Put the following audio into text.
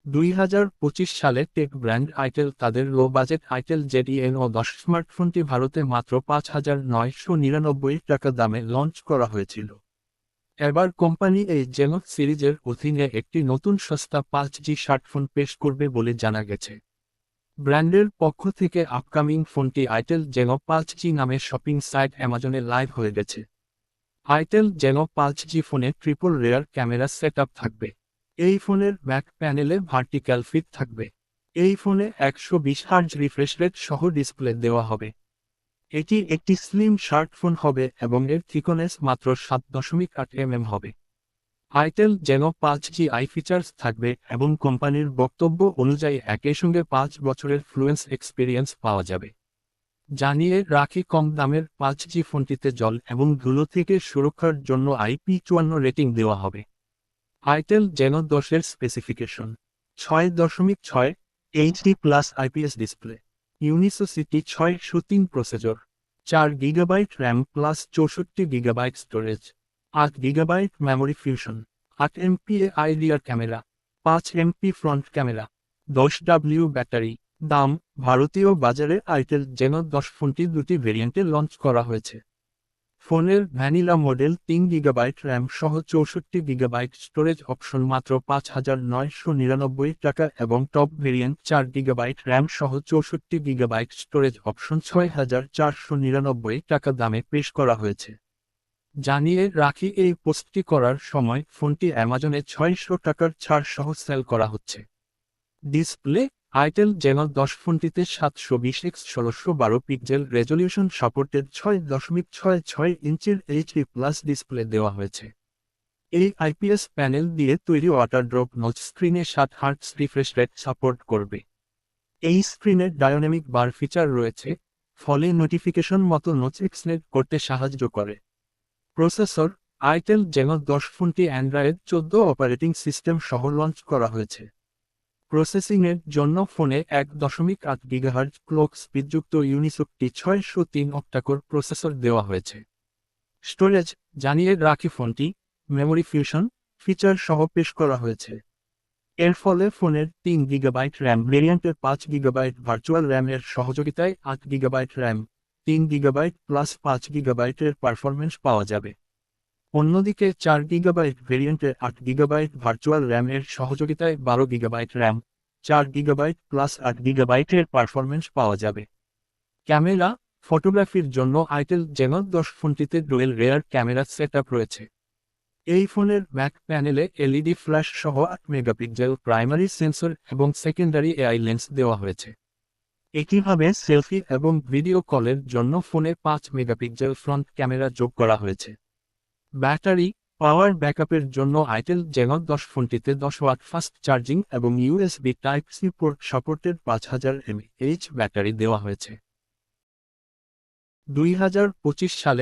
2025 সালে take brand itel তাদের low budget itel জেড-ও10 স্মার্টফোনটি ভারতে মাত্র 5,999 টাকা দামে লঞ্চ করা হয়েছিল। এবার কোম্পানি এই জেনো সিরিজের অধীনে একটি নতুন সস্তা 5G স্মার্টফোন পেশ করবে বলে জানা গেছে। ব্র্যান্ডের পক্ষ থেকে আপকামিং ফোনটি আইটেল জেনো 5G নামে শপিং সাইট অ্যামাজনে লাইভ হয়ে গেছে। আইটেল জেনো 5G ফোনে ট্রিপল রেয়ার ক্যামেরা সেটআপ থাকবে। এই ফোনের ব্যাক প্যানেলে ভার্টিক্যাল ফিট থাকবে। এই ফোনে 120 হার্জ রিফ্রেশ রেট সহ ডিসপ্লে দেওয়া হবে। এটি একটি স্লিম স্মার্টফোন হবে এবং এর থিকনেস মাত্র 7.8 হবে। আইটেল জেনো 5G আই ফিচার্স থাকবে এবং কোম্পানির বক্তব্য অনুযায়ী একই সঙ্গে 5 বছরের ফ্লুয়েন্স এক্সপিরিয়েন্স পাওয়া যাবে। জানিয়ে রাখি, কম দামের 5G ফোনটিতে জল এবং ধুলো থেকে সুরক্ষার জন্য IP54 রেটিং দেওয়া হবে। আইটেল জেনো 10-এর specification: 6.6 HD plus IPS display, Unisoc T 603 processor, 4 GB RAM plus 64 GB storage, 8 GB memory fusion, 8 MP rear camera, 5 MP front camera, 10W battery. দাম: ভারতীয় বাজারে আইটেল জেনো 10 ফোনটি দুটি ভেরিয়েন্টে লঞ্চ করা হয়েছে। ফোনের ভ্যানিলা মডেল 3 GB র্যাম সহ 64 GB স্টোরেজ অপশন মাত্র 5,999 টাকা এবং টপ ভেরিয়েন্ট 4 GB র্যাম সহ 64 GB স্টোরেজ অপশন 6,499 টাকা দামে পেশ করা হয়েছে। জানিয়ে রাখি, এই পোস্টটি করার সময় ফোনটি অ্যামাজনে 600 টাকার ছাড় সহ সেল করা হচ্ছে। ডিসপ্লে: আইটেল জেনো 10 ফোনটিতে 720x1612 পিক্সেল রেজলিউশন সাপোর্টেড 6.66 ইঞ্চির এইচডি প্লাস ডিসপ্লে দেওয়া হয়েছে। এই আইপিএস প্যানেল দিয়ে তৈরি ওয়াটারড্রপ নচ স্ক্রিনে 60 হার্টজ রিফ্রেশ রেট সাপোর্ট করবে। এই স্ক্রিনে ডায়নামিক বার ফিচার রয়েছে, ফলে নোটিফিকেশন মতো নোচ এক্সটেন্ড করতে সাহায্য করে। প্রসেসর: আইটেল জেনো 10 ফোনটি অ্যান্ড্রয়েড 14 অপারেটিং সিস্টেম সহ লঞ্চ করা হয়েছে। প্রসেসিংয়ের জন্য ফোনে 1.8 GHz ক্লক স্পিডযুক্ত ইউনিসোসিটি 603 অক্টাকোর প্রসেসর দেওয়া হয়েছে। স্টোরেজ: জানিয়ে রাখি, ফোনটি মেমোরি ফিউশন ফিচার সহ পেশ করা হয়েছে। এর ফলে ফোনের 3 GB র্যাম ভেরিয়েন্টের 5 GB ভার্চুয়াল র্যামের সহযোগিতায় 8 GB RAM, 3 GB plus 5 GB এর পারফরমেন্স পাওয়া যাবে। অন্যদিকে 4 GB ভেরিয়েন্টের 8 GB ভার্চুয়াল র্যামের সহযোগিতায় 12 GB RAM, 4 GB plus 8 GB এর পারফরমেন্স পাওয়া যাবে। ক্যামেরা: ফটোগ্রাফির জন্য আইটেল জেনো 10 ফোনটিতে ডুয়েল রেয়ার ক্যামেরা সেটআপ রয়েছে। এই ফোনের ব্যাক প্যানেলে এলইডি ফ্ল্যাশ সহ 8 মেগাপিক্সেল প্রাইমারি সেন্সর এবং সেকেন্ডারি এআই লেন্স দেওয়া হয়েছে। একইভাবে সেলফি এবং ভিডিও কলের জন্য ফোনে 5 মেগাপিক্সেল ফ্রন্ট ক্যামেরা যোগ করা হয়েছে। ব্যাটারি: পাওয়ার ব্যাকআপের জন্য আইটেল জেনো 10 ফোনটিতে 10 ওয়াট ফাস্ট চার্জিং এবং USB type C port supported 5000 mAh battery দেওয়া হয়েছে। 2025 সালে